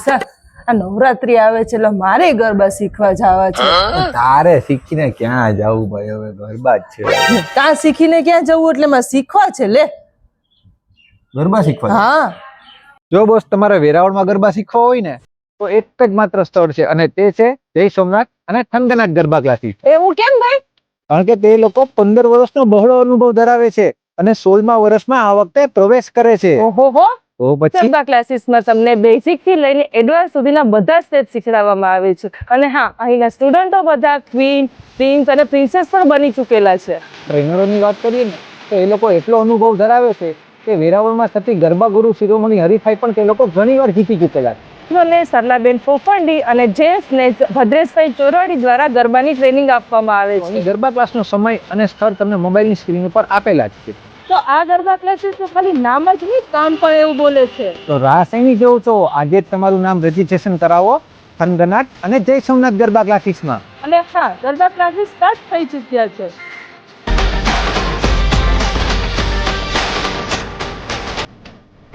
Sir આ નવરાત્રી આવે છે એટલે મારે ગરબા શીખવા જવા છે. તારે શીખીને ક્યાં જવું ભાઈ, હવે ગરબા જ છે. કાં શીખીને ક્યાં જવું, એટલે મારે શીખવા છે લે. ગરબા શીખવા? હા જો બોસ, તમારે વેરાવળમાં ગરબા શીખવા હોય ને તો એક જ માત્ર સ્થળ છે, અને તે છે જય સોમનાથ અને થનગનાથ ગરબા ક્લાસીસ. એવું કેમ ભાઈ? કારણ કે તે લોકો 15 વર્ષનો બહોળો અનુભવ ધરાવે છે અને 16મા વર્ષમાં આ વખતે પ્રવેશ કરે છે. ઓહો, તો પછી ગરબા ક્લાસીસમાં તમને બેઝિક થી લઈને એડવાન્સ સુધીના બધા સ્ટેપ શીખવાડવામાં આવે છે. અને હા, અહીંના સ્ટુડન્ટો બધા ક્વીન, પ્રિન્સ અને પ્રિન્સેસ પણ બની ચૂકેલા છે. ટ્રેનરોની વાત કરીએ ને તો એ લોકો એટલો અનુભવ ધરાવે છે કે વેરાવળમાં થતી ગરબા ગુરુ શિરોમણી હરીફાઈ પણ તે લોકો ઘણીવાર જીતી ચૂકેલા છે. મને સરલાબેન ફોફંડી અને જેમ્સને ભદ્રેશભાઈ ચોરાડી દ્વારા ગરબાની ટ્રેનિંગ આપવામાં આવે અહીં છે. ગરબા ક્લાસનો સમય અને સ્થળ તમને મોબાઈલની સ્ક્રીન ઉપર આપેલા જ છે. તો આ ગરબા ક્લાસીસ ખાલી નામ જ નહીં, કામ પણ એવું બોલે છે. તો રાહ શેની જોવો છો? આજે જ તમારું નામ રજીસ્ટ્રેશન કરાવો થનગનાથ અને જય સોમનાથ ગરબા ક્લાસીસમાં. અને હા, ગરબા ક્લાસીસ સ્ટાર્ટ થઈ ચૂક્યા છે.